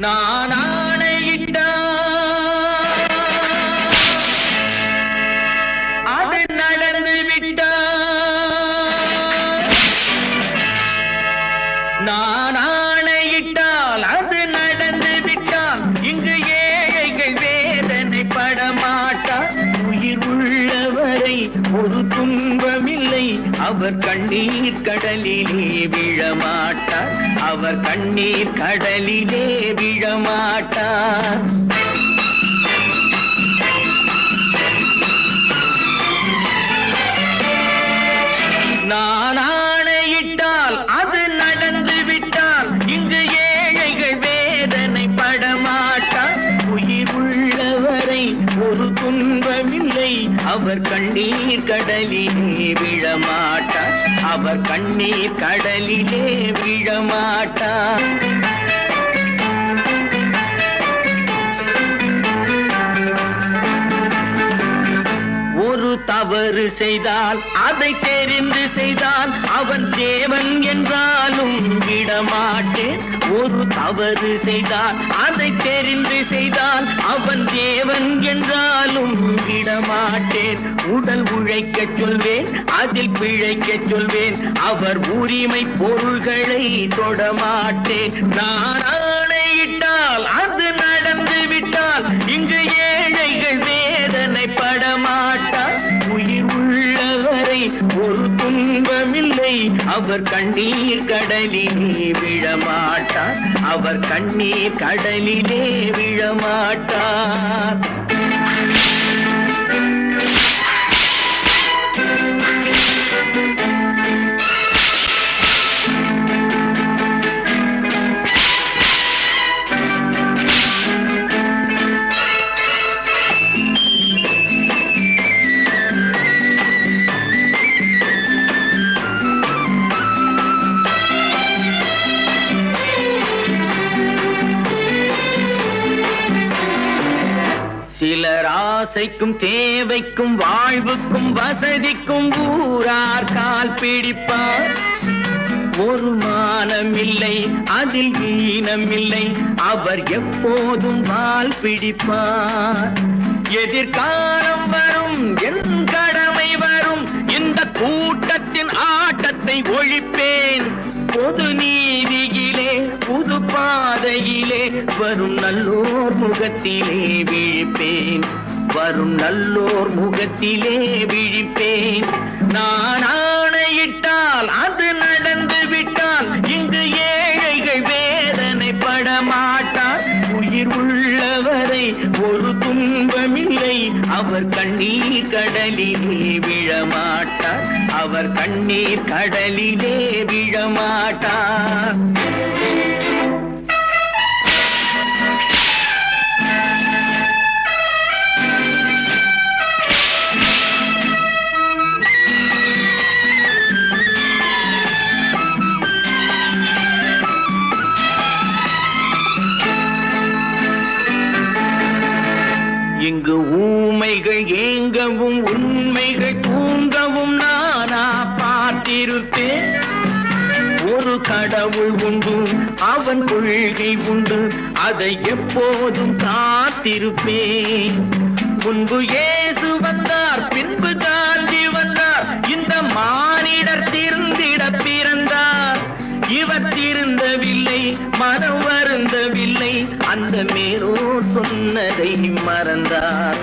நான் ஆணையிட்டால் அது நடந்து விட்டால், நான் ஆணையிட்டால் அது நடந்து விட்டால், இங்கு ஏழைகள் வேதனை படமாட்டார். உயிர் உள்ளவரை ஒரு துன்பமில்லை, அவர் கண்ணீர் கடலிலே விழமாட்டார், அவர் கண்ணீர் கடலிலே விழமாட்டார். நான் ஆணையிட்டால் அது நடந்து விட்டால், இங்கு ஏழைகள் வேதனை படமாட்டார். உயிர் உள்ளவரை ஒரு துன்பமில்லை, அவர் கண்ணீர் கடலிலே விழமாட்டார், அவர் கண்ணீர் கடலிலே விழமாட்டார். ஒரு தவறு செய்தால் அதை தெரிந்து செய்தால் அவன் தேவன் என்றாலும் விடமாட்டேன். ஒரு தவறு செய்தால் அதை தெரிந்து செய்தால் அவன் தேவன் என்றாலும் விடமாட்டேன். உடல் உழைக்கச் சொல்வேன், அதில் பிழைக்கச் சொல்வேன், அவர் உரிமை பொருள்களை தொடமாட்டேன். நான் ஆணையிட்டால் அது நடந்து விட்டால், இங்கு ஏழைகள் வேதனை படமாட்டார். உயிர் உள்ளவரை ஒரு துன்பமில்லை, அவர் கண்ணீர் கடலிலே விழமாட்டார், அவர் கண்ணீர் கடலிலே விழமாட்டார். சிலர் ஆசைக்கும் தேவைக்கும் வாழ்வுக்கும் வசதிக்கும் ஊரார் கால் பிடிப்பார். ஒரு மானமில்லை, அதில் ஈனமில்லை, அவர் எப்போதும் வால் பிடிப்பார். எதிர்காலம் வரும், என் கடமை வரும், இந்த கூட்டத்தின் ஆட்டத்தை ஒழிப்பேன். பொது நீதியிலே புது பாதையிலே வரும் நல்லோர் முகத்திலே விழிப்பேன், வரும் நல்லோர் முகத்திலே விழிப்பேன். நான் ஆணையிட்டால் அது நடந்து விட்டால், இங்கு ஏழைகள் வேதனை படமாட்டார். உயிர் உள்ளவரை ஒரு துன்பமில்லை, அவர் கண்ணீர் கடலிலே விழமாட்டார், அவர் கண்ணீர் கடலிலே விழமாட்டார். இங்கு ஊமைகள் ஏங்கவும் உண்மைகள் தூங்கவும் நானா பார்த்திருப்பேன். ஒரு கடவுள் உண்டு, அவன் கொள்கை உண்டு, அதை எப்போதும் காத்திருப்பேன். முன்பு இயேசு வந்தார், பின்பு காந்தி வந்தார், இந்த மானிடர் திருந்திட பிறந்தார். இவர் திருந்தவில்லை, மனம் வருந்தவில்லை, அந்த மேலோர் சொன்னதை மறந்தார்,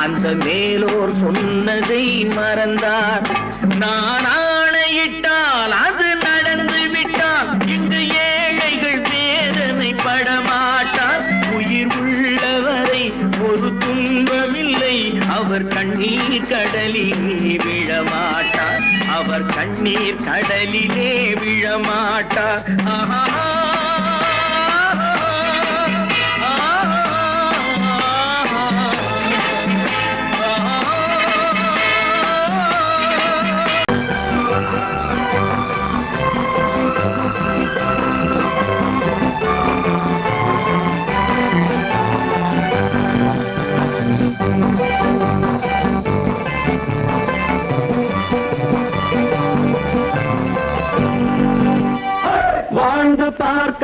அந்த மேலோர் சொன்னதை மறந்தார். நான் ஆணையிட்டால் அது நடந்து விட்டால், இங்கு ஏழைகள் வேதனை படமாட்டார். உயிர் உள்ளவரை ஒரு துன்பமில்லை, அவர் கண்ணீர் கடலிலே விழமாட்டார், அவர் கண்ணீர் கடலிலே விழமாட்டார். ஆஹா. வாழ்ந்து பார்த்த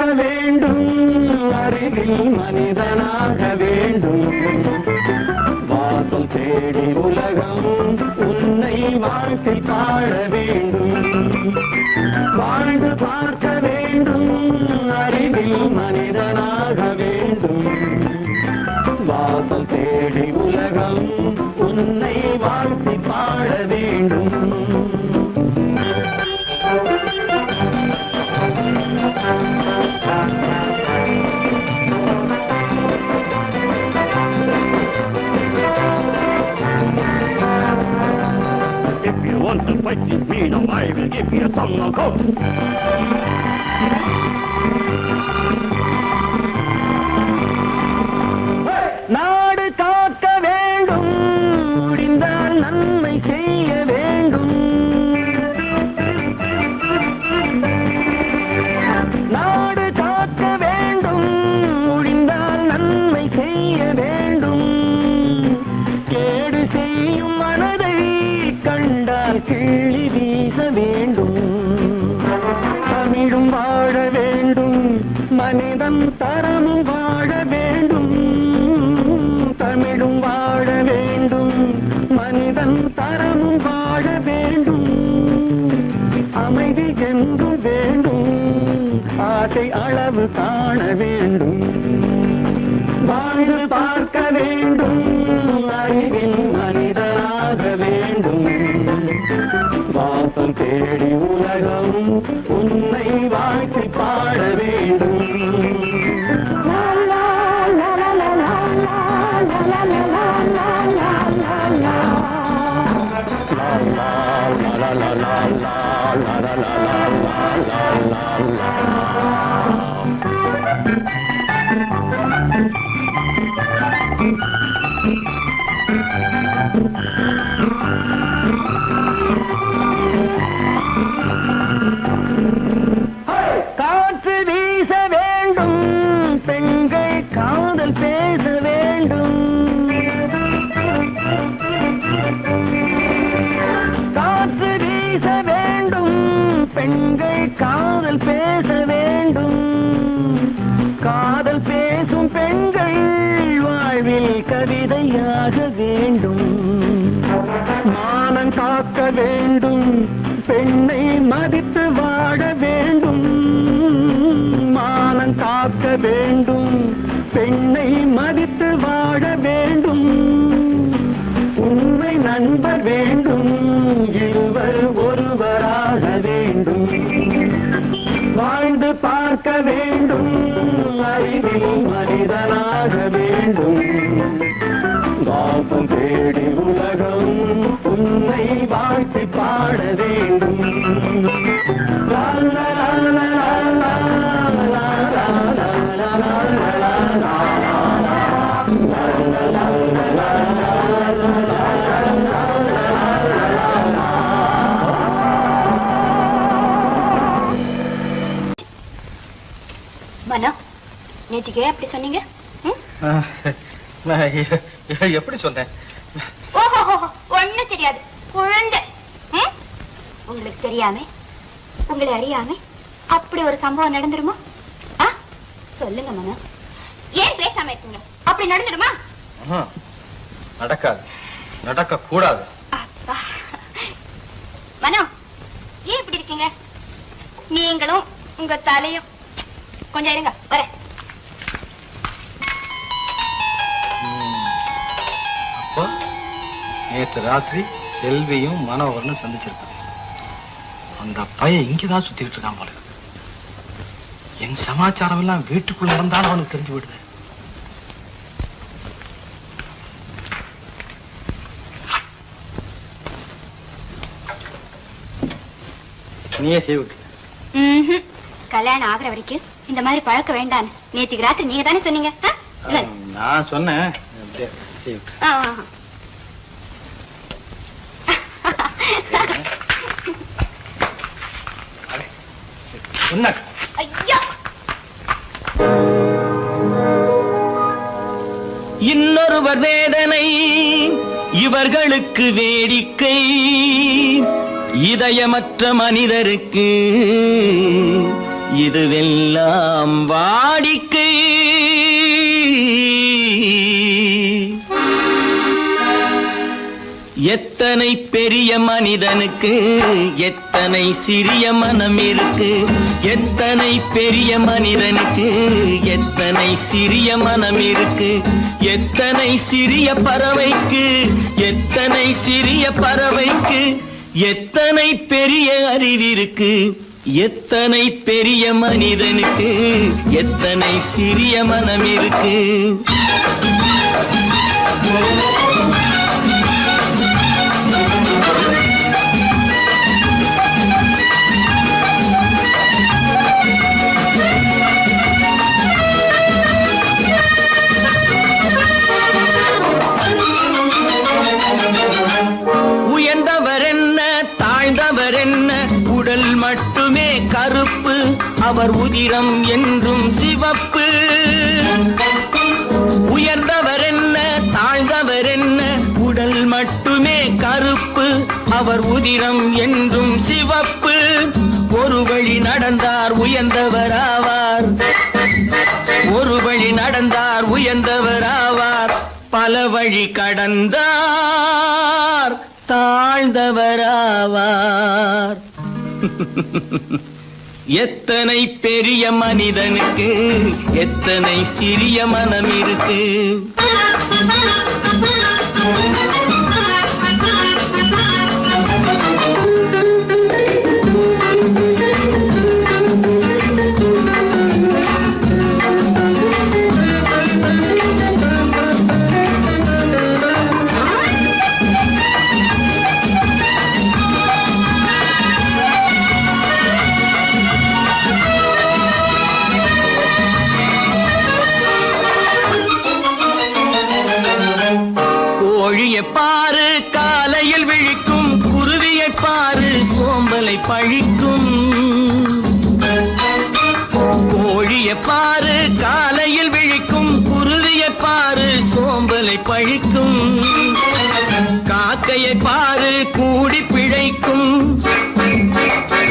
மனிதனாக வேண்டும். வாசல் தேடி உலகம் உன்னை வாழ்க்கை பாட வேண்டும். வாழ்ந்து பார்க்க வேண்டும், அறிவில் மனிதனாக வேண்டும். வாசல் தேடி உலகம் உன்னை வாழ்க்கை பாட வேண்டும். If you want to fight this freedom, I will give you some knockout. நாடு காக்க வேண்டும், முடிந்தால் நன்மை செய்ய வேண்டும். நாடு காக்க வேண்டும், முடிந்தால் நன்மை செய்ய வேண்டும். கேடு செய்யும் மனதை கண்டால் கிள்ளி வீச வேண்டும். தமிழும் வாழ வேண்டும், மனிதன் தரமும் வாழ வேண்டும். தமிழும் வாழ வேண்டும், மனிதன் தரமும் வாழ வேண்டும். அமைதி என்றும் வேண்டும், ஆசை அளவு காண வேண்டும். வாழ்ந்து பார்க்க வேண்டும், அறிவில் மனிதனாக வேண்டும். வாசம் தேடி உலகம் உன்னை வாழ்க்கை பாட வேண்டும். காற்று வீச வேண்டும், பெண்கள் காதல் பேச வேண்டும். காற்று வீச வேண்டும், பெண்கள் காதல் பேச வேண்டும். காதல் பேசும் பெண்கள் வாழ்வில் கவிதையாக வேண்டும். மானம் காக்க வேண்டும், பெண்ணை மதித்து வாழ வேண்டும். மானம் காக்க வேண்டும், பெண்ணை மதித்து வாழ வேண்டும். உண்மை நண்பர் வேண்டும், இருவர் ஒருவராக வேண்டும். வாழ்ந்து பார்க்க வேண்டும், அறிவில் மனிதனாக வேண்டும். வாசம் தேடி உலகம் உன்னை வாழ்த்தி பாட வேண்டும். லா லா லா லா லா லா லா லா லா. மனோ, நேற்றுக்கு ஏன் அப்படி சொன்னீங்க? எப்படி சொன்னேன்? ஓஹோ, ஒண்ணும் தெரியாது குழந்தை. உங்களுக்கு தெரியாம, உங்களை அறியாம அப்படி ஒரு சம்பவம் நடந்துருமா? சொல்லுங்க மனோ, ஏன் பேசாம இருக்கீங்க? அப்படி நடந்துடுமா? நடக்காது, நடக்க கூடாது. மனோ, ஏன் இப்படி இருக்கீங்க? நீங்களும் உங்க தலையும். கொஞ்சம் இருங்க, வரேன். அப்போ நேற்று ராத்திரி செல்வியும் மனோகரனும் சந்திச்சிருக்காங்க. அந்த பையன் இங்கதான் சுத்திட்டு இருக்கான் போல. என் சமாச்சாரம் எல்லாம் வீட்டுக்குள்ள நடந்தாலும் அவனுக்கு தெரிஞ்சு விடுது. நீயே செய்விட்டு. கல்யாணம் ஆகிற வரைக்கும் இந்த மாதிரி பழக்க வேண்டாம். நேற்றுக்கு ராத்திரி நீங்க தானே சொன்னீங்க. நான் சொன்னேன். இன்னொருவர் வேதனை இவர்களுக்கு வேடிக்கை, இதயமற்ற மனிதருக்கு இதுவெல்லாம் வாடிக்கை. எத்தனை பெரிய மனிதனுக்கு எத்தனை சிறிய மனம் இருக்கு. எத்தனை பெரிய மனிதனுக்கு எத்தனை சிறிய மனம் இருக்கு. எத்தனை சிறிய பறவைக்கு எத்தனை சிறிய பறவைக்கு எத்தனை பெரிய அறிவிருக்கு. எத்தனை பெரிய மனிதனுக்கு எத்தனை சிறிய மனம் இருக்கு. உயர்ந்தவர் என்ன தாழ்ந்தவர் என்ன, உடல் மட்டுமே கருப்பு, அவர் உதிரம் என்றும் சிவப்பு. உயர்ந்தவர் என்ன தாழ்ந்தவர் என்ன, உடல் மட்டுமே கருப்பு, அவர் உதிரம் என்றும் சிவப்பு. ஒரு வழி நடந்தார் உயர்ந்தவர் ஆவார், ஒரு வழி நடந்தார் உயர்ந்தவர் ஆவார். பல வழி கடந்தார் தாழ்ந்தவராவார். எத்தனை பெரிய மனிதனுக்கு எத்தனை சிறிய மனம் இருக்கு. கோழியை பாரு காலையில் விழிக்கும், குருவியை பாரு சோம்பலை பழிக்கும். கோழியை பாரு காலையில் விழிக்கும், குருவியை பாரு சோம்பலை பழிக்கும். காக்கையை பாரு கூடி பிழைக்கும்,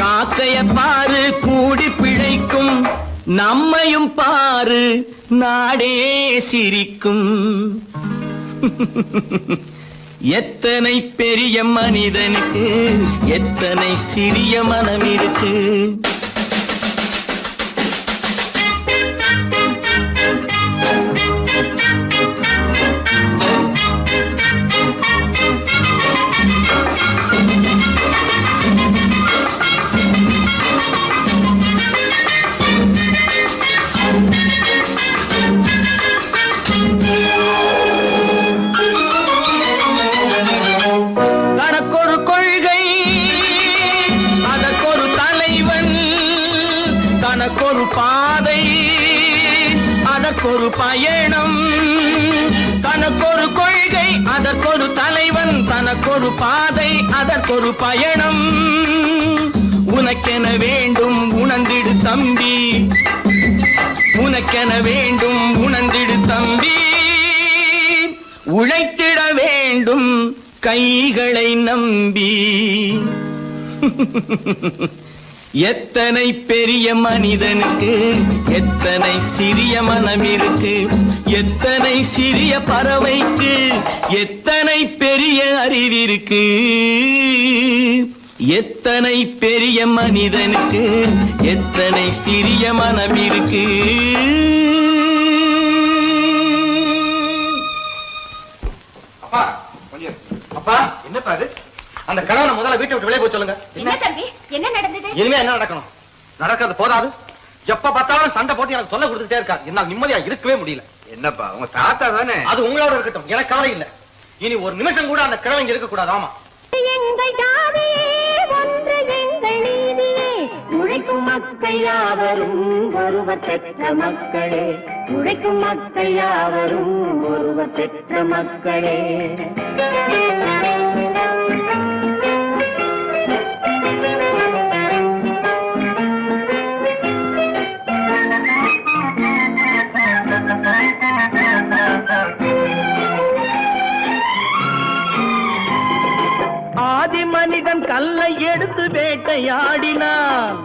காக்கையை பாரு கூடி பிழைக்கும். நம்மையும் பாரு நாடே சிரிக்கும். எத்தனை பெரிய மனிதனுக்கு எத்தனை சிறிய மனம் இருக்கு. தனக்கொரு கொள்கை அதற்கொரு தலைவன், தனக்கொரு பாதை அதற்கொரு பயணம். தனக்கொரு கொள்கை அதற்கொரு தலைவன், தனக்கொரு பாதை அதற்கொரு பயணம். உனக்கென வேண்டும் உணர்ந்திடு தம்பி, உனக்கென வேண்டும் உணர்ந்திடு தம்பி. உழைத்திட வேண்டும் கைகளை நம்பி. எத்தனை பெரிய மனிதனுக்கு எத்தனை சிறிய மனம் இருக்கு. எத்தனை சிறிய பறவைக்கு எத்தனை பெரிய அறிவிருக்கு. எத்தனை பெரிய மனிதனுக்கு எத்தனை சிறிய மனம் இருக்கு. அப்பா என்னப்பா அது? அந்த கணவனை முதல்ல வீட்டை விட்டு வெளியே போய் சொல்லுங்க. என்ன தம்பி என்ன நடந்தது? இனிமே என்ன நடக்கணும்? நடக்கிறது போதாது, எப்ப பார்த்தாலும் சண்டை போட்டு எனக்கு சொல்ல கொடுத்துட்டே இருக்காரு. என்னால நிம்மதியா இருக்கவே முடியல. என்னப்பா உங்க தாத்தா தானே? அது உங்களோட இருக்கட்டும், எனக்கு கவலை இல்ல. இனி ஒரு நிமிஷம் கூட அந்த கிழவங்க இருக்க கூடாது. ஆமா, எங்கள் ஜாதியே ஒன்று எங்கள் நீதியே, உழைக்கும் மக்கள் யாவரும் ஒருவர் பெற்ற மக்களே, உழைக்கும் மக்கள் யாவரும் ஒருவர் பெற்ற மக்களே. ஆதி மனிதன் கல்லை எடுத்து வேட்டையாடினான்,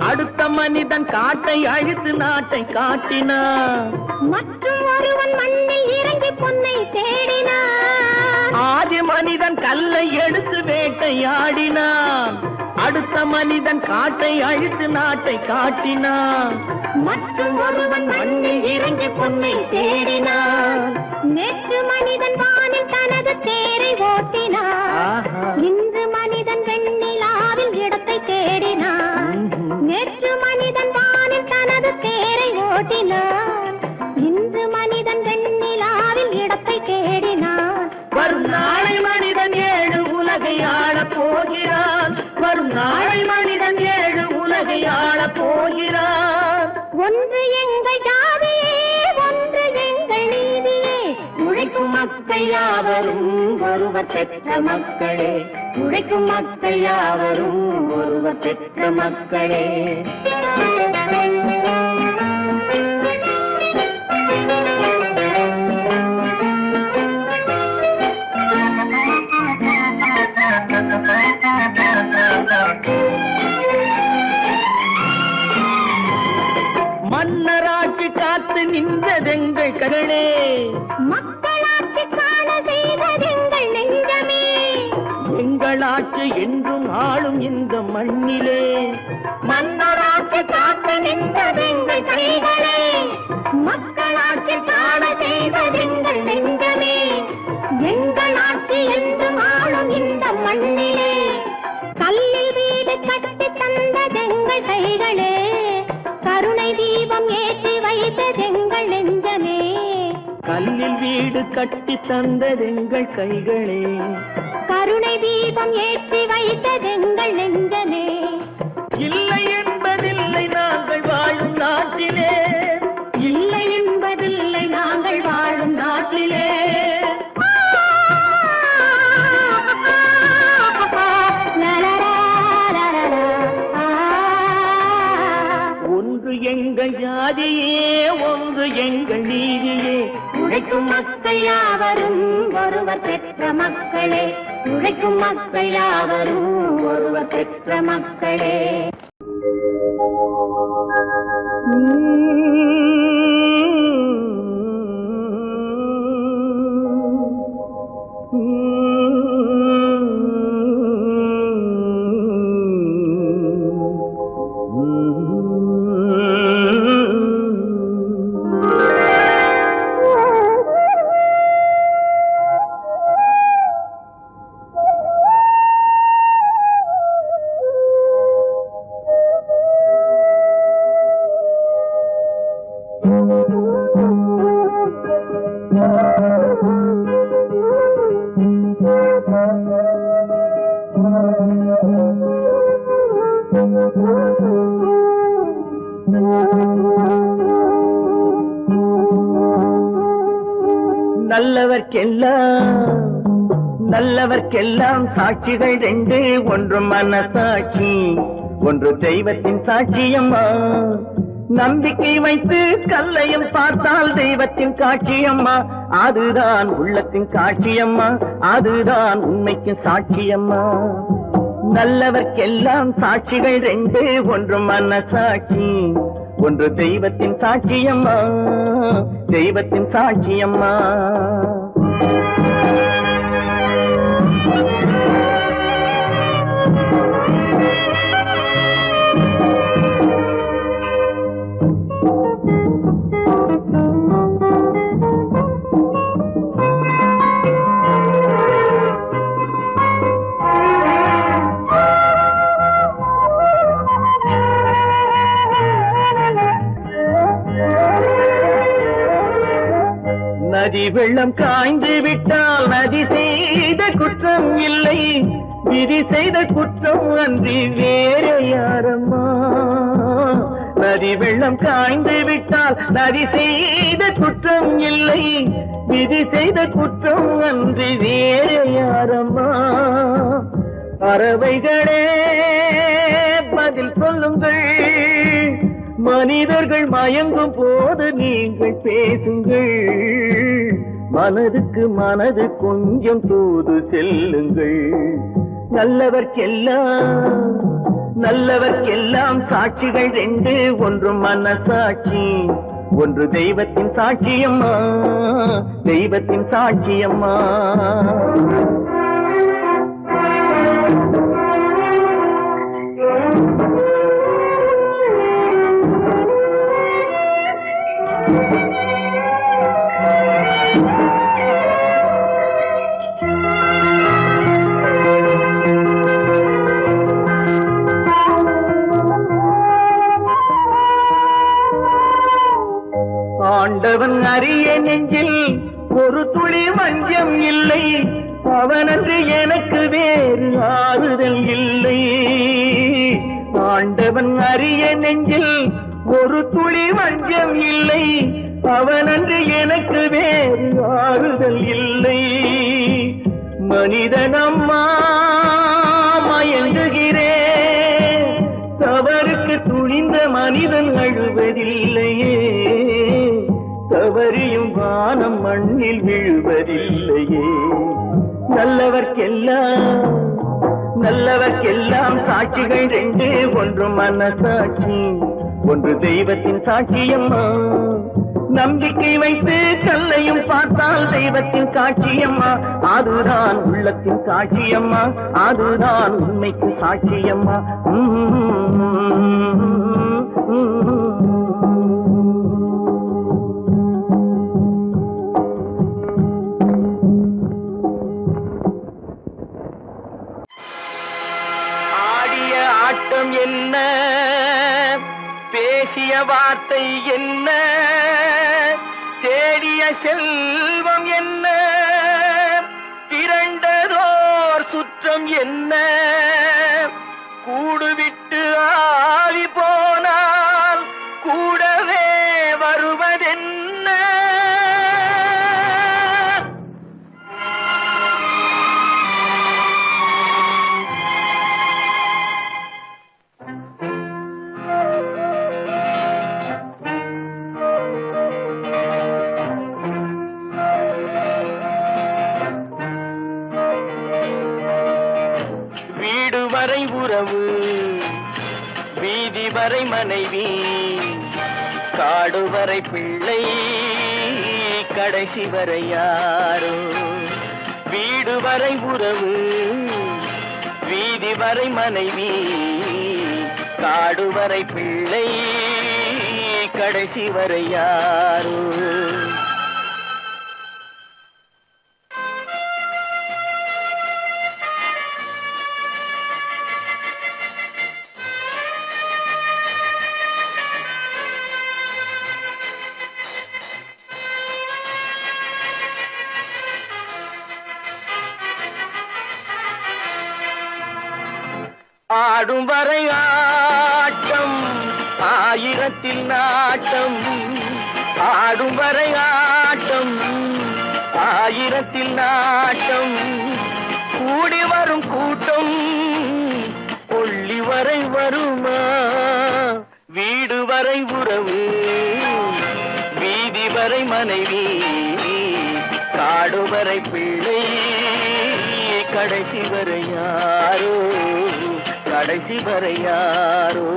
அடுத்த மனிதன் காட்டை அழித்து நாட்டை காட்டினான். மற்றும் ஒருவன் மண்ணில் இறங்கி பொன்னை தேடினான். ஆதி மனிதன் கல்லை வேட்டையாடினான் அடுத்த மனிதன் காட்டை அழித்து நாட்டை காட்டினான் மற்றும் ஒருவன் மண்ணில் இறங்கி பொன்னை தேடினான் நேற்று மனிதன் வானில் தனது தேரை ஓட்டினான் இன்று மனிதன் வெண்ணிலாவில் இடத்தை தேடினான் நேற்று மனிதன் வானில் தனது தேரை ஓட்டினான் இன்று மனிதன் வெண்ணிலாவில் இடத்தை தேடினான் வரும் நாளை மனிதன் 7 உலகை ஆளப் போகிறான் வரும் நாளை மனிதன் 7 உலகை ஆளப் போகிறான் ஒன்று எங்கள் ஜாதியே ஒன்று எங்கள் நீதியே உழைக்கும் மக்கள் யாவரும் ஒருவர் பெற்ற மக்களே உழைக்கும் மக்கள் யாவரும் ஒருவர் பெற்ற மக்களே மன்னராட்சி காத்து நின்றதெங்கள் கரணே மக்களாட்சி காண செய்ததெங்கள் நெஞ்சமே எங்களாட்சி என்றும் ஆளும் இந்த மண்ணிலே மன்னராட்சி காத்து நின்றதெங்கள் கைகளே மக்களாட்சி காண செய்ததெங்கள் நெஞ்சமே எங்களாட்சி என்றும் ஆளும் இந்த மண்ணிலே கல்லில் வீடு கட்டி தந்ததெங்கள் கைகளே கருணை தீபம் ஏற்றி வைத்ததெங்கள் நெஞ்சமே கல்லில் வீடு கட்டி தந்ததெங்கள் கைகளே கருணை தீபம் ஏற்றி வைத்ததெங்கள் நெஞ்சமே இல்லை என்பதில்லை நாங்கள் வாழும் நாட்டிலே இல்லை என்பதில்லை நாங்கள் வாழும் நாட்டிலே ஒன்று எங்கள் ஜாதியே ஒன்று எங்கள் நீதியே உழைக்கும் மக்கள் யாவரும் ஒருவர் பெற்ற மக்களே உழைக்கும் மக்கள் யாவரும் ஒருவர் பெற்ற மக்களே நல்லவர்க்கெல்லாம் சாட்சிகள் 2 ஒன்று மனசாட்சி ஒன்று தெய்வத்தின் சாட்சியம்மா நம்பிக்கை வைத்து கல்லையும் பார்த்தால் தெய்வத்தின் காட்சியம்மா அதுதான் உள்ளத்தின் காட்சியம்மா அதுதான் உண்மைக்கு சாட்சியம்மா நல்லவர்க்கெல்லாம் சாட்சிகள் 2 ஒன்று மனசாட்சி ஒன்று தெய்வத்தின் சாட்சியம்மா தெய்வத்தின் சாட்சியம்மா நதி வெள்ளம் காய்ந்து விட்டால் நதி செய்த குற்றம் இல்லை விதி செய்த குற்றம் அன்றி வேற யாரம்மா நதி வெள்ளம் காய்ந்து விட்டால் நதி செய்த குற்றம் இல்லை விதி செய்த குற்றம் அன்றி வேற யாரம்மா பறவைகளே பதில் சொல்லுங்கள் மனிதர்கள் மயங்கும் போது நீங்கள் பேசுங்கள் மனதுக்கு மனது கொஞ்சம் தூது செல்லுங்கள் நல்லவர்க்கெல்லாம் சாட்சிகள் 2 ஒன்று மனசாட்சி ஒன்று தெய்வத்தின் சாட்சியம்மா தெய்வத்தின் சாட்சியம்மா ஆண்டவன் அறிய நெஞ்சில் ஒரு துளி வஞ்சம் இல்லை, அவனன்று எனக்கு வேறு ஆறுதல் இல்லை. ஆண்டவன் அறிய நெஞ்சில் ஒரு துளி வஞ்சம் இல்லை, அவனன்று எனக்கு வேறு ஆறுதல் இல்லை. மனிதனம்மா மயங்குகிறேன், தவறுக்கு துணிந்த மனிதன் அழுவதில்லையே, தவறியும் வானம் மண்ணில் விழுவதில்லையே. நல்லவர்க்கெல்லாம் சாட்சிகள் ரெண்டு, ஒன்று மனசாட்சி, ஒன்று தெய்வத்தின் சாட்சியம்மா. நம்பிக்கை வைத்து கல்லையும் பார்த்தால் தெய்வத்தின் சாட்சியம்மா, அதுதான் உள்ளத்தின் சாட்சியம்மா, அதுதான் உண்மைக்கு சாட்சியம்மா. ஆடிய ஆட்டம் என்ன, பேசிய வார்த்தை என்ன, தேடிய செல்வம் என்ன, திரண்டதோர் சுற்றம் என்ன, கூடுவிட்டு ஆவி போனால் கூடவே வருவதென்ன. வீடு வரை உறவு, வீதி வரை மனைவி, காடு வரை பிள்ளை, கடைசி வரை யாரோ. வீடு வரை உறவு, வீதி வரை மனைவி, காடு வரை பிள்ளை, கடைசி வரை யாரோ. ஆடும் வரை ஆட்டம், ஆயிரத்தில் நாட்டம், ஆடும் வரை ஆட்டம், ஆயிரத்தில் நாட்டம், கூடி வரும் கூட்டம் கொள்ளி வரை வருமா. வீடு வரை உறவு, வீதி வரை மனைவி, காடு வரை பிள்ளை, கடைசி வரை யாரோ, கடைசி வரை யாரோ.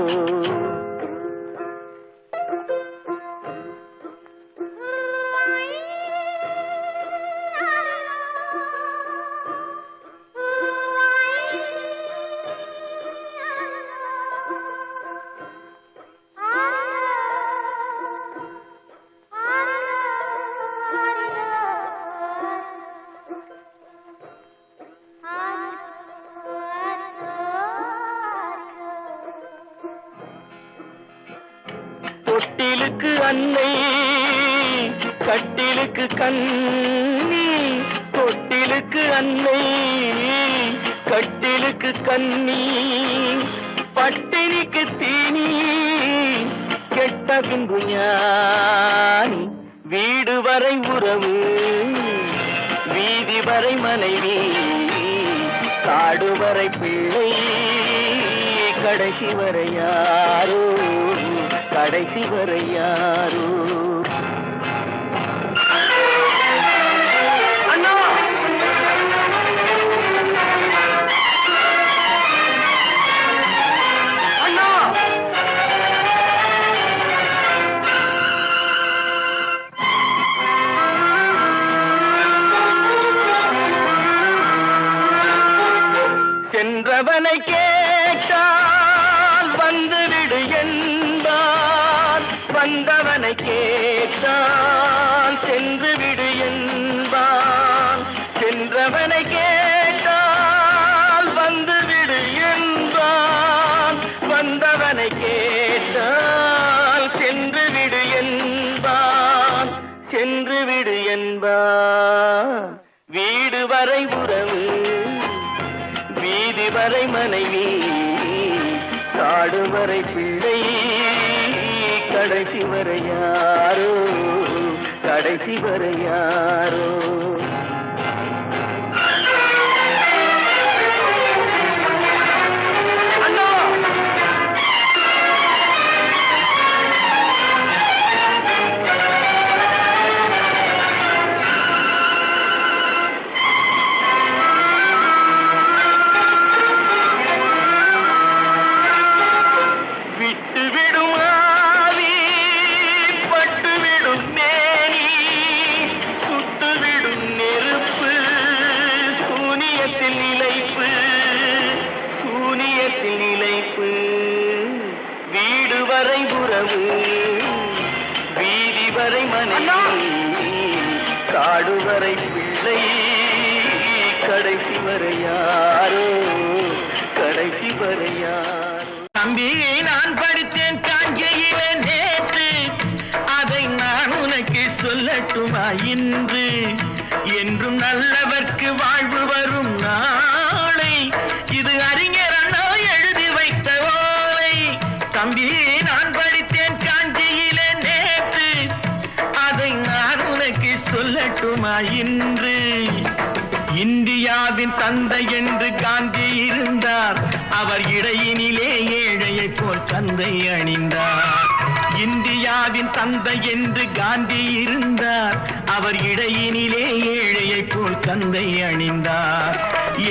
தொட்டிலுக்கு அன்னை, கட்டிலுக்கு கண்ணி, தொட்டிலுக்கு அன்னை, கட்டிலுக்கு கண்ணி, பட்டினிக்கு தீனி, கெட்ட பின்பு ஞானி. வீடு வரை உறவு, வீதி வரை மனைவி, காடு வரை பிள்ளை, கடைசி வரை யாரோ, கடைசி வரை யாரோ. அண்ணா அண்ணா, சென்ற சென்றவனை கேட்டால் வந்துவிடு என்பான், வந்தவனை கேட்டால் சென்று விடு என்பான், சென்றவனை கேட்டால் வந்துவிடு என்பான், வந்தவனை கேட்டால் சென்று விடு என்பான், சென்று விடு என்பான். வீடு வரை உறவு, வீதி வரை மனைவி, காடு வரை பிள்ளை, கடைசி வரை யாரோ, கடைசி வரை யாரோ. வீதி வரை மனைவி, காடு வரை பிள்ளை, கடைசி வரை யாரோ, கடைசி வரை யாரோ. தம்பி, நான் படித்தேன் காஞ்சியிலே நேற்று, அதை நான் உனக்கு சொல்லட்டுமா இன்று? என்றும் நல்லவர்க்கு வாழ்வு வரும் நாளை, இது அறிஞர் அண்ணா எழுதி வைத்த ஓலை. தம்பி, நான் படித்தேன் காஞ்சியிலே நேற்று, அதை நான் உனக்கு சொல்லட்டுமா இன்று? இந்தியாவின் தந்தை என்று காந்தி இருந்தார், அவர் இடையினிலே ஏழையை போல் தந்தை அணிந்தார். இந்தியாவின் தந்தை என்று காந்தி இருந்தார், அவர் இடையினிலே ஏழையை போல் தந்தை அணிந்தார்.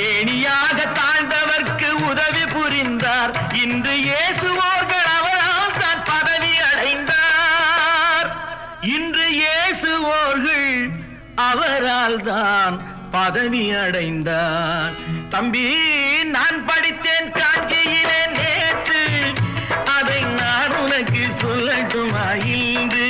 ஏணியாக தாழ்ந்தவர்க்கு உதவி புரிந்தார், இன்று இயேசுவோர்கள் அவரால் தான் பதவி அடைந்தார். இன்று இயேசுவோர்கள் அவரால் தான் பதவி அடைந்தார். தம்பி, நான் படித்தேன் காஞ்சியிலே நேற்று, அதை நான் உனக்கு சொல்லட்டுமா இன்று?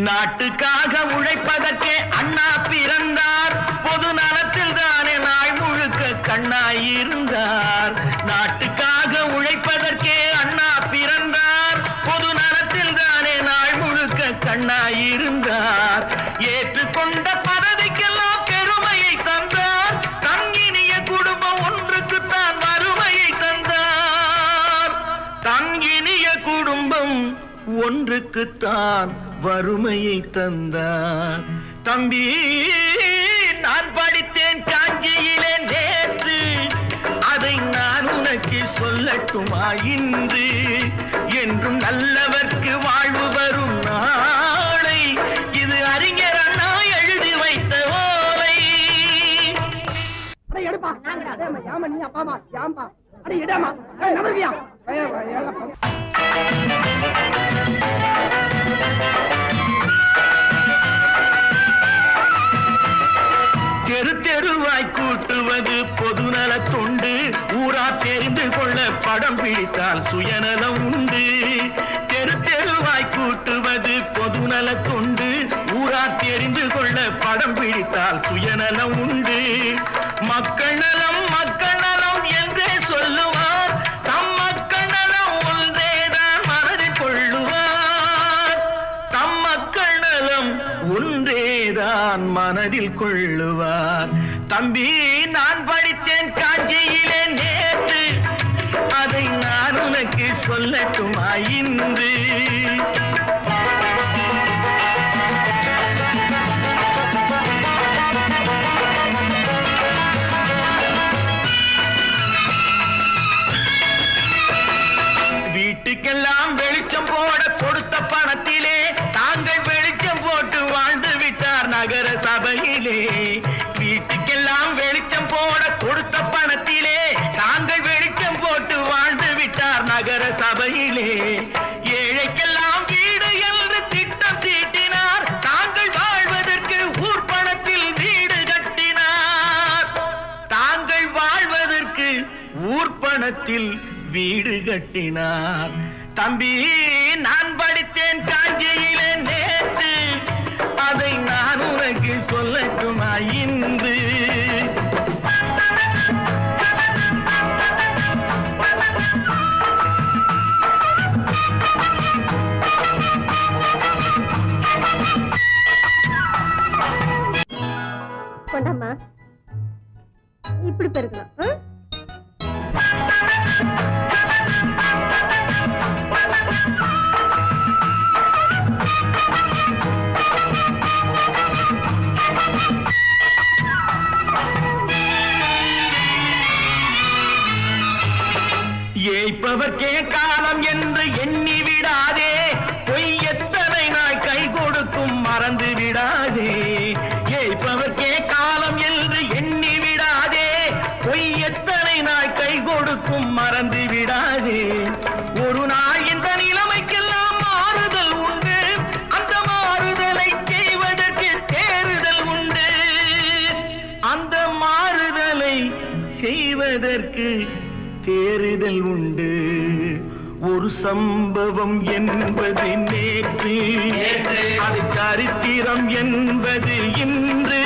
நாட்டுக்காக உழைப்பதற்கே அண்ணா பிறந்தார், பொது நலத்தில் தானே நாள் முழுக்க கண்ணாயிருந்தார். நாட்டுக்காக உழைப்பதற்கே அண்ணா பிறந்தார், பொது நலத்தில் தானே நாள் முழுக்க கண்ணாயிருந்தார். ஏற்றுக்கொண்ட பதவிக்கெல்லாம் பெருமையை தந்தார், தங்கினிய குடும்பம் ஒன்றுக்குத்தான் வறுமையை தந்தார். தங்கினிய குடும்பம் ஒன்றுக்குத்தான் வறுமையை தந்தார். தம்பி, நான் படித்தேன் காஞ்சியிலே நேற்று, அதை நான் உனக்கு சொல்லட்டுமா இன்று? என்றும் நல்லவர்க்கு வாழ்வு வரும் நாளை, இது அறிஞர் அண்ணா எழுதி வைத்த ஓலை. தெரு தெருவாய் கூட்டுவது பொதுநல தொண்டு, ஊரா தெரிந்து கொள்ள படம் பிடித்தால் சுயநலம் உண்டு. தெரு தெருவாய் கூட்டுவது பொதுநல தொண்டு, ஊரா தெரிந்து கொள்ள படம் பிடித்தால் சுயநலம் உண்டு. மக்கள் நலம் மக்கள் நலம் என்றே சொல்லுவார், தம் மக்கள் நலம் ஒன்றேதான் மனதில் கொள்ளுவார். தம் மக்கள் நலம் ஒன்றேதான் மனதில் கொள்ளுவார். தம்பி, நான் படித்தேன் காஞ்சியிலே நேற்று, அதை நான் உனக்கு சொல்லட்டுமா இன்று? வீட்டுக்கெல்லாம் வெளிச்சம் போட கொடுத்த பணத்திலே தாங்கள் வெளிச்சம் போட்டு வாழ்ந்து விட்டார் நகர சபையிலே. வீட்டுக்கெல்லாம் வெளிச்சம் போட கொடுத்த சபையிலே ஏழைக்கெல்லாம் வீடு என்று திட்டம் தீட்டினார். தாங்கள் வாழ்வதற்கு ஊர் பணத்தில் வீடு கட்டினார். தாங்கள் வாழ்வதற்கு ஊர் பணத்தில் வீடு கட்டினார். தம்பி, நான் படித்தேன் காஞ்சியிலே நேற்று, அதை நான் உனக்கு சொல்லட்டுமா இன்று? கொண்டாம்மா, இப்படி பெருக்கலாம். ஏய்ப்பவர்க்கே காலம் என்று எண்ணி விடாதே, பொய் எத்தனை நாய் கை கொடுக்கும் மறந்து விடாதே. ஏய்ப்பவர்க்கே காலம் என்று எண்ணி விடாதே, பொய் எத்தனை நாய் கை கொடுக்கும் மறந்து விடாதே. ஒரு நாள் இந்த நிலைமைக்கெல்லாம் மாறுதல் உண்டு, அந்த மாறுதலை செய்வதற்கு தேறுதல் உண்டு. அந்த மாறுதலை செய்வதற்கு தேறுதல் உண்டு. ஒரு சம்பவம் என்பது நேற்று, அது சரித்திரம் என்பது இன்று,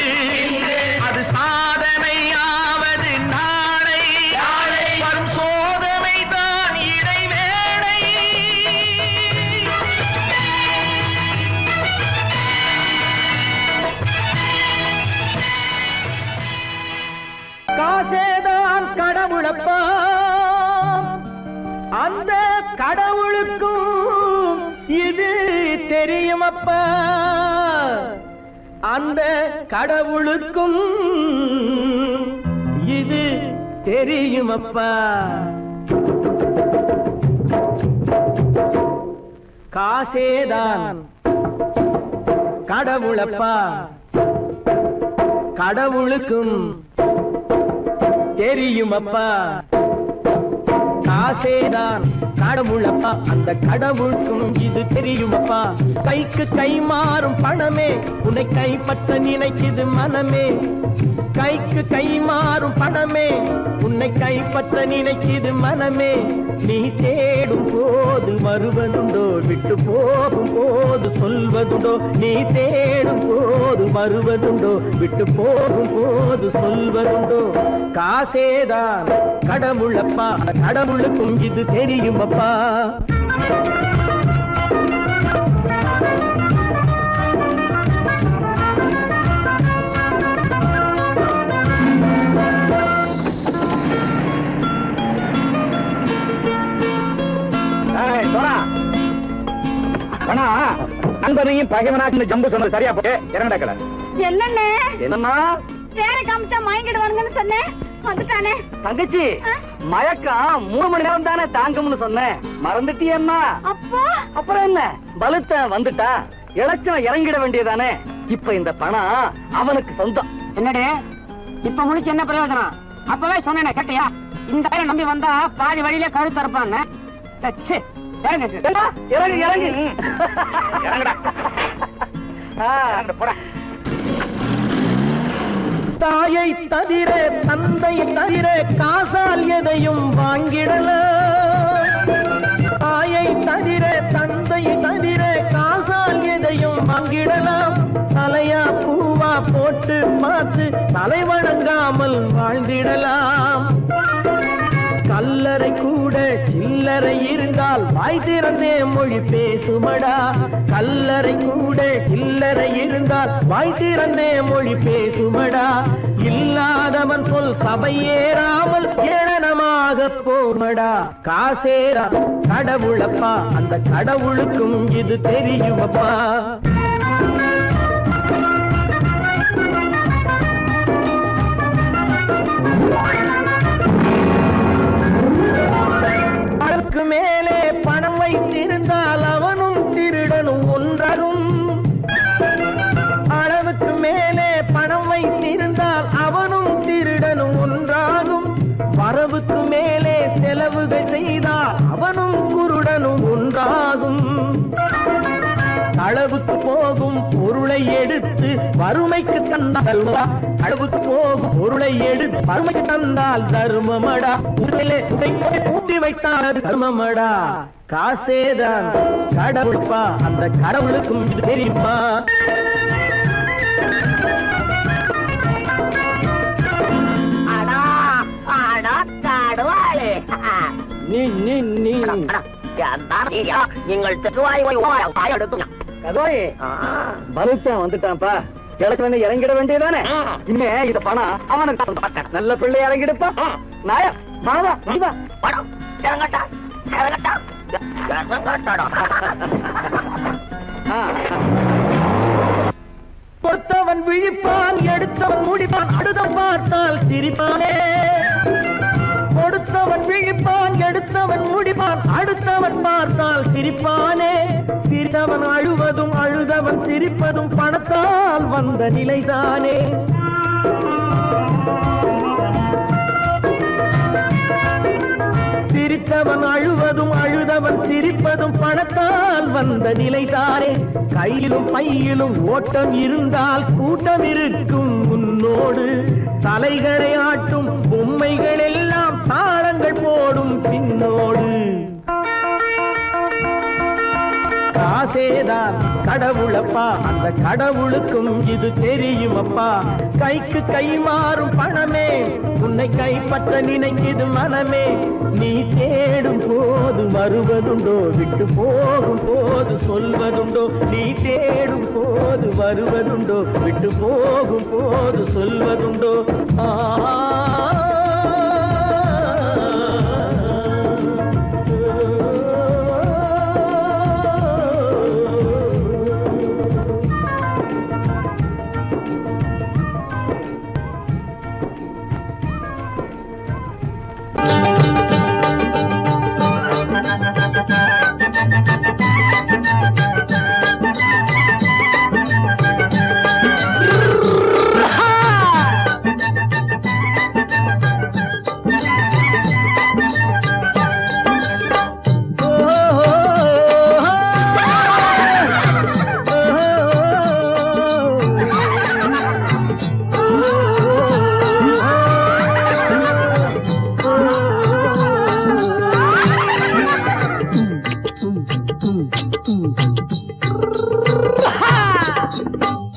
அது சாதனையாவது நாளை, வரும் சோதனை தான் இடைவேளை. காசேதான் கடவுளப்பா, அந்த கடவுளுக்கும் இது தெரியுமப்பா. அந்த கடவுளுக்கும் இது தெரியுமப்பா. காசேதான் கடவுளப்பா, கடவுளுக்கும் தெரியுமப்பா. காசேதான் கடவுளப்பா, அந்த கடவுளுக்கும் இது தெரியுமப்பா. கைக்கு கை மாறும் பணமே உன்னை கைப்பற்ற நினைக்குது மனமே. கைக்கு கை மாறும் பணமே உன்னை கைப்பற்ற நினைக்குது மனமே. நீ தேடும் போது வருவதுண்டோ, விட்டு போகும் போது சொல்வதுண்டோ. நீ தேடும் போது வருவதுண்டோ, விட்டு போகும் போது சொல்வதுண்டோ. காசேதான் கடவுளப்பா, கடவுளுக்கும் இது தெரியுமப்பா. நண்பனையும் பகைவனாக்கு ஜம்பு சொன்னது சரியா போட்டு இறங்கடக்கல. என்னண்ணே, என்னம்மா வேற காமிச்சா மயங்கிடுவானுங்கன்னு சொன்னேன், வந்துட்டானே. தங்கச்சி, மயக்கம் 3 மணி நேரம் தானே தாங்கும்னு சொன்னேன், மறந்துட்டியம்மா? அப்போ அப்புறம் என்ன, பலுத்த வந்துட்டா இலச்சம் இறங்கிட வேண்டியதானே. இப்ப இந்த பணம் அவனுக்கு சொந்தம். என்னடே இப்ப முடிச்சு என்ன பிரயோஜனம்? அப்பவே சொன்னேன் கேட்டியா? இந்த பையனை நம்பி வந்தா பாதி வழியில கழுத்து இருப்பான்னு. இறங்கு இறங்கு இறங்குடா. போடா. தாயை தவிர தந்தையை தவிர காசால் எதையும் வாங்கிடலாம். தாயை தவிர தந்தையை தவிர காசால் எதையும் வாங்கிடலாம். தலையா பூவா போட்டு பார்த்து தலை வணங்காமல் வாழ்ந்திடலாம். கல்லறை கூட சில்லறை இருந்தால் வாய் திறந்தே மொழி பேசுமடா. கல்லறை கூட சில்லறை இருந்தால் வாய் திறந்தே மொழி பேசுமடா. இல்லாதவன் சொல் சபையேறாமல் ஏளனமாக போமடா. காசேரா கடவுளப்பா, அந்த கடவுளுக்கும் இது தெரியுமப்பா. அளவுக்கு மேலே பணம் வைத்திருந்தால் அவனும் திருடனும் ஒன்றாகும். அளவுக்கு மேலே பணம் வைத்திருந்தால் அவனும் திருடனும் ஒன்றாகும். வரவுக்கு மேலே செலவுகள் செய்தால் அவனும் வறுமைக்கு தந்தால் அளவுக்கு போகும் பொருளை எடுத்து வறுமைக்கு தந்தால் தர்மமடா கூட்டி வைத்தால் அது தர்மமடா காசேதான் கடவுள்ப்பா அந்த கடவுளுக்கும் தெரியுமா பலுத்தான் வந்துட்டான்ப்பா இளச்சவன இறங்கிட வேண்டியதானே இனிமே இத பணம் அவனுக்கு நல்ல பிள்ளை இறங்கிடுப்பா நாயா மாவா வா படம் இறங்கட்டா இறங்கட்டா கொடுத்தவன் விழிப்பான் எடுத்தவன் முடிப்பான் அடுத்தவன் பார்த்தால் சிரிப்பானே கொடுத்தவன் விழிப்பான் எடுத்தவன் முடிப்பான் அடுத்தவன் பார்த்தால் சிரிப்பானே சிரித்தவன் அழுவதும் அழுதவன் சிரிப்பதும் பணத்தால் வந்த நிலைதானே சிரித்தவன் அழுவதும் அழுதவன் சிரிப்பதும் பணத்தால் வந்த நிலைதானே கையிலும் பையிலும் ஓட்டம் இருந்தால் கூட்டம் இருக்கும் உன்னோடு தலைகளை ஆட்டும் பொம்மைகள் எல்லாம் தாளங்கள் போடும் பின்னோடு காசேதான் கடவுளப்பா அந்த கடவுளுக்கும் இது தெரியுமப்பா கைக்கு கை மாறும் பணமே உன்னை கைப்பற்ற நினைக்குது மனமே நீ தேடும் போது வருவதுண்டோ விட்டு போகும் போது சொல்வதுண்டோ நீ தேடும் போது வருவதுண்டோ விட்டு போகும் போது சொல்வதுண்டோ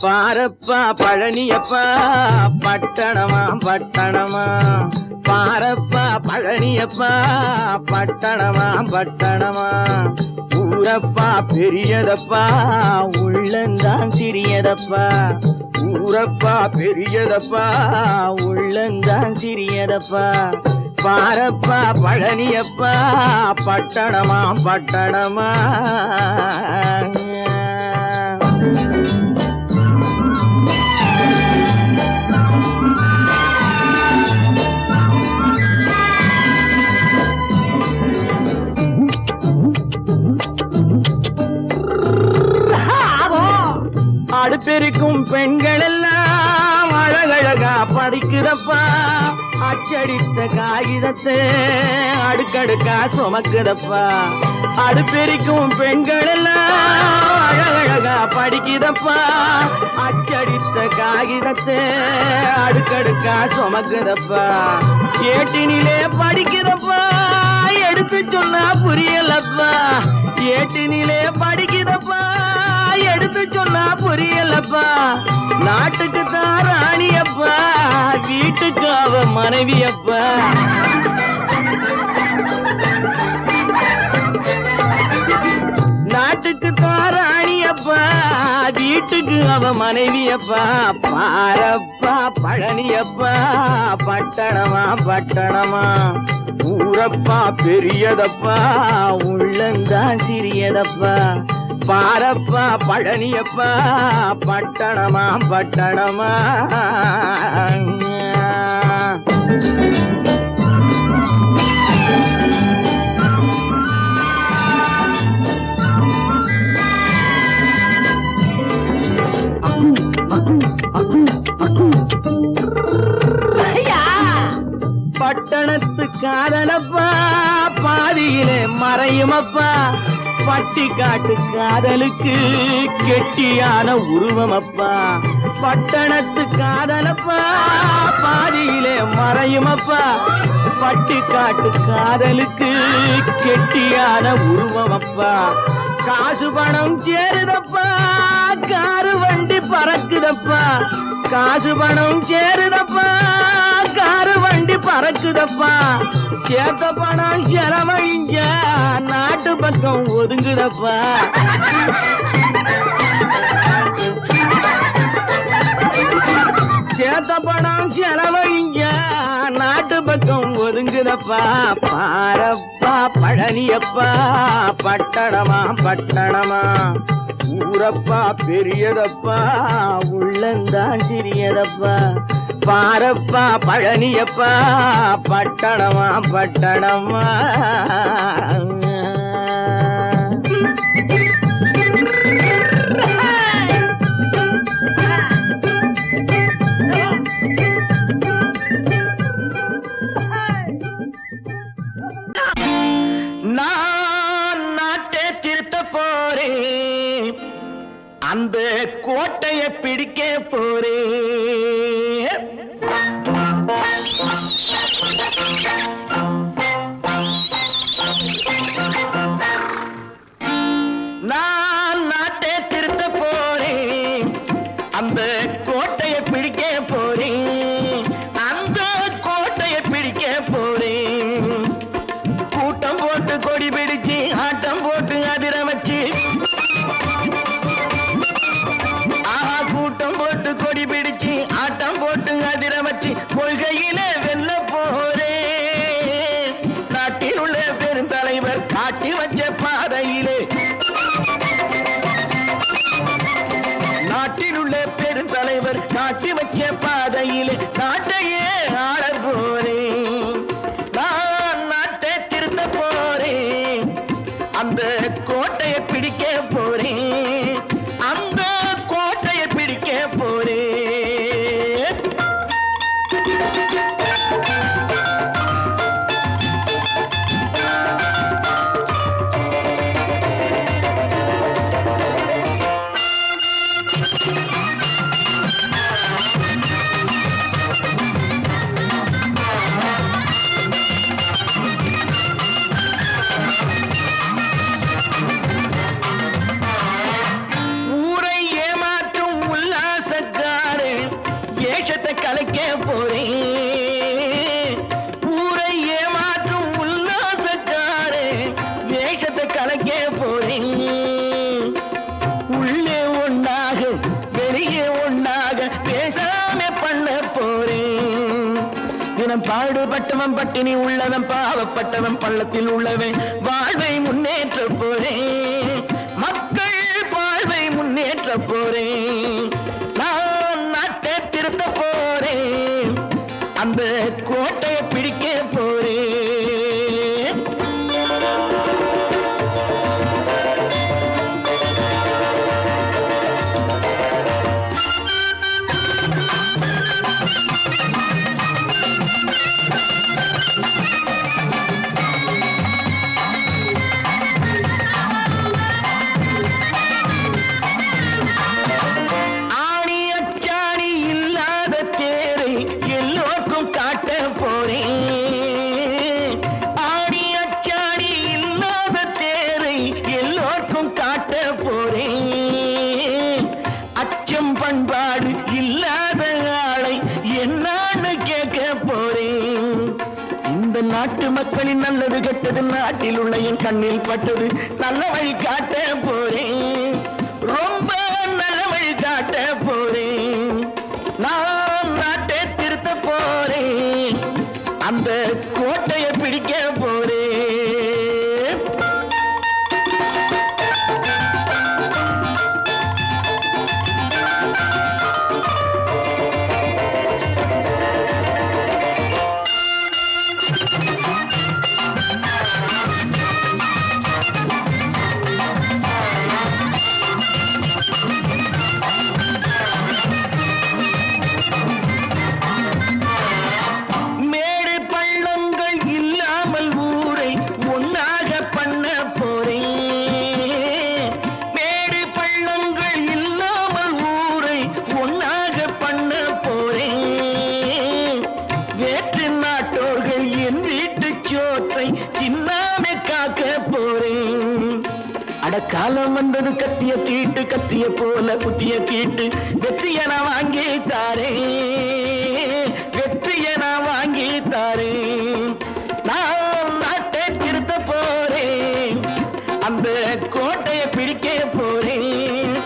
பாரப்பா பழனியப்பா பட்டணமா பட்டணமா பாரப்பா பழனியப்பா பட்டணமா பட்டணமா ஊரப்பா பெரியதப்பா உள்ளந்தான் சிறியதப்பா ஊரப்பா பெரியதப்பா உள்ளந்தான் சிறியதப்பா பாரப்பா பழனியப்பா பட்டணமா பட்டணமா அடுப்பெருக்கும் பெண்கள் எல்லாம் அழகழகா படிக்கிறப்பா அச்சடித்த காகிதத்தை அடுக்கடுக்கா சுமக்குதப்பா அடுப்பெருக்கும் பெண்கள் எல்லாம் அழகழகா படிக்கிறப்பா அச்சடித்த காகிதத்தை அடுக்கடுக்கா சுமக்குதப்பா ஏட்டினிலே படிக்கிறப்பா எடுத்து சொன்னா புரியலப்பா ஏட்டினிலே படிக்கிறப்பா எடுத்து சொன்னா புரியலப்பா நாட்டுக்கு தான் ராணியப்பா வீட்டுக்கு அவ மனைவியப்பா நாட்டுக்கு தான் ராணியப்பா வீட்டுக்கு அவ மனைவியப்பா பாரப்பா பழனியப்பா பட்டணமா பட்டணமா ஊரப்பா பெரியதப்பா உள்ளந்தான் சிறியதப்பா பாரப்பா பழனியப்பா பட்டணமா பட்டணமா பட்டணத்து காதலப்பா பாதியிலே மறையுமப்பா பட்டி காட்டு காதலுக்கு கெட்டியான உருவமப்பா பட்டணத்து காதலப்பா பாதியிலே மறையுமப்பா பட்டி காட்டு காதலுக்கு கெட்டியான உருவமப்பா காசு பணம் சேருதப்பா காரு வண்டி பறக்குதப்பா காசு பணம் சேருதப்பா காரு வண்டி பறக்குதப்பா சேத்த பணம் செலவழிங்க நாட்டு பக்கம் ஒதுங்குதப்பா சேத்த பணம் செலவழிங்க நாட்டு பக்கம் ஒதுங்குதப்பா பாரப்பா பழனியப்பா பட்டணமா பட்டணமா ஊரப்பா பெரியதப்பா உள்ளந்தான் சிறியதப்பா பாரப்பா பழனியப்பா பட்டணமா பட்டணமா நான் நாட்டை திருத்த போறேன் அந்த கோட்டையை பிடிக்க போறேன் நான் நாட்டை திருத்த போறேன் அந்த கோட்டையை பிடிக்க போறேன் அந்த கோட்டையை பிடிக்க போறேன் கூட்டம் போட்டு கொடி பிடிச்சு ஆட்டம் போட்டு அதிர வச்சு கூட்டம் போட்டு கொடி பிடிச்சு ஆட்டம் போட்டு அதிர வச்சு கொள்கையில வெல்ல போறே நாட்டில் உள்ள பெருந்தலைவர் காட்டி வச்ச பாதையிலே நாட்டில் உள்ள பெருந்தலைவர் காட்டி வச்ச பாதையிலே நாட்டையே ஆள போறேன் நான் நாட்டை திருத்த போறேன் அந்த கோட்டையை பிடிக்க போறேன் அந்த கோட்டையை பிடிக்க போறேன் ஊரை ஏமாற்றும் உல்லாசக்காரன் ஏஷத்தை கலைக்க போறேன் ஊரை ஏமாற்றும் உல்லாசக்காரன் ஏஷத்தை கலைக்க போறேன் உள்ளே ஒன்றாக வெளியே ஒன்றாக பேசாம பண்ண போறேன் தினம் பாடுபட்டவன் பட்டினி உள்ளவன் பாவப்பட்டவன் பள்ளத்தில் உள்ளவன் வாழ்வை முன்னேற்ற போறேன் மக்கள் வாழ்வை முன்னேற்ற போறேன் நான் நாட்டை திருத்த போறேன் அந்த கோட்டையை பிடிக்க போறேன் ஆணி அச்சாணி இல்லாத தேரை எல்லோருக்கும் காட்ட போறேன் ஆணி அச்சாணி இல்லாத தேரை எல்லோருக்கும் காட்ட போறேன் அச்சம் பண்பாடு இல்லாத ஆளை என்னான்னு கேட்க போறேன் இந்த நாட்டு மக்களின் நல்லது கெட்டது நாட்டில் உள்ள என் கண்ணில் பட்டது நல்ல வழி காட்ட போறேன் ரொம்ப நல்ல வழி காட்ட போறேன் நான் நாட்டை திருத்த போறேன் அந்த கோட்டையை பிடிக்க போறேன் மேடு பள்ளம் காலம் வந்தது கத்திய தீட்டு கத்திய போல குத்திய தீட்டு வெற்றிய நான் வாங்கி தாரே வெற்றிய நான் வாங்கி தாரே நான் நாட்டை திருத்த போறேன் அந்த கோட்டையை பிடிக்க போறேன்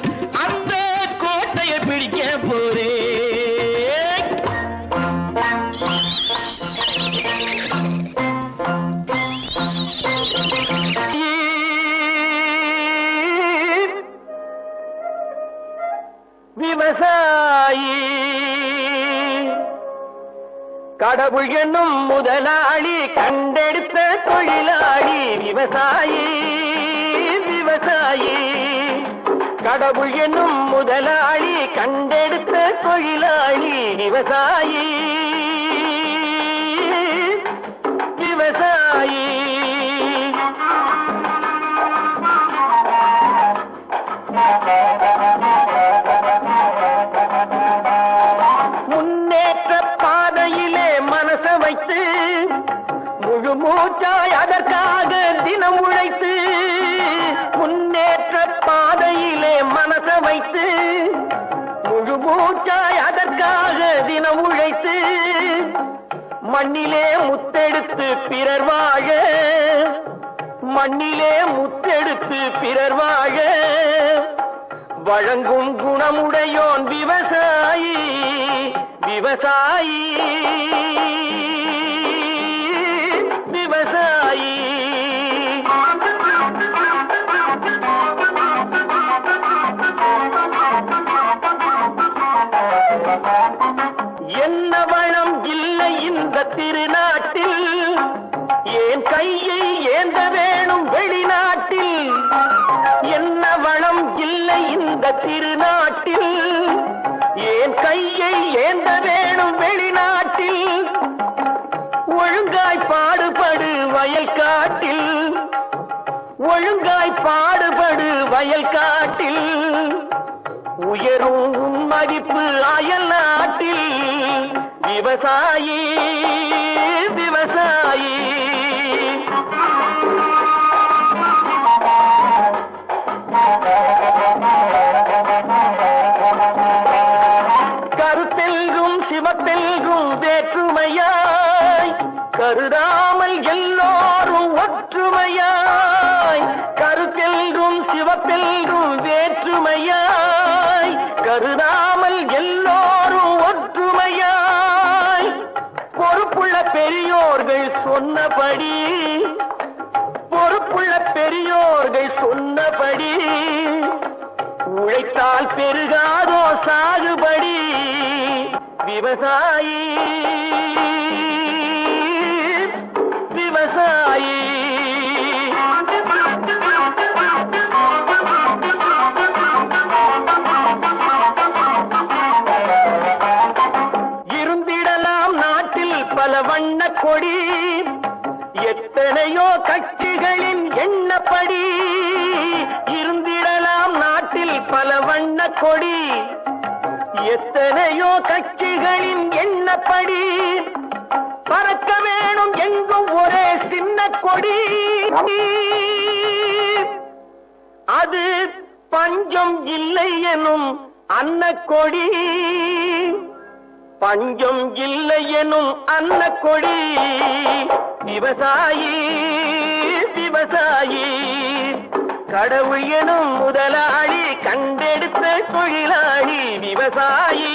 அந்த கோட்டையை பிடிக்க போறேன் விவசாயி கடவுள் என்னும் முதலாளி கண்டெடுத்த தொழிலாளி விவசாயி விவசாயி கடவுள் என்னும் முதலாளி கண்டெடுத்த தொழிலாளி விவசாயி விவசாயி முன்னேற்ற பாதையிலே மனச வைத்து முழு மூச்சாய் அதற்காக தினம் உழைத்து முன்னேற்ற பாதையிலே மனச வைத்து முழு மூச்சாய் அதற்காக தினம் உழைத்து மண்ணிலே முத்தெடுத்து பிறர் வாழ மண்ணிலே முத்தெடுத்து பிறர் வாழ வழங்கும் குணமுடையோன் விவசாயி விவசாயி விவசாயி என்ன வளம் இல்லை இந்த திருநாட்டில் ஏன் கையை ஏந்த வேணும் வெளிநாட்டில் என்ன வளம் இல்லை இந்த திருநாட்டில் ஏன் கையை ஏந்த வேணும் வெளிநாட்டில் ஒழுங்காய் பாடுபடு வயல் காட்டில் ஒழுங்காய் பாடுபடு வயல் காட்டில் உயரும் மதிப்பு அயல் நாட்டில் விவசாயி விவசாயி கருத்தெல்கும் சிவத்தெல்கும் வேற்றுமையாய் கருதாமல் எல்லோரும் ஒற்றுமையாய் கருத்தெல்கும் சிவத்தெல்கும் வேற்றுமையாய் கருதாமல் எல்லோரும் ஒற்றுமையாய் பொறுப்புள்ள பெரியோர்கள் சொன்னபடி பொறுப்புள்ள பெரியோர்கள் சொன்னபடி உழைத்தால் பெருகாதோ சாகுபடி விவசாயி விவசாயி இருந்திடலாம் நாட்டில் பல வண்ண கொடி எத்தனையோ கட்சிகளின் எண்ணப்படி இருந்திடலாம் நாட்டில் பல வண்ண கொடி எத்தனையோ கட்சிகளின் எண்ணப்படி பறக்க வேணும் எங்கும் ஒரே சின்ன கொடி அது பஞ்சம் இல்லை எனும் அன்னக்கொடி பஞ்சம் இல்லை எனும் அன்னக்கொடி விவசாயி விவசாயி கடவுள் எனும் முதலாளி கண்டெடுத்த தொழிலாளி விவசாயி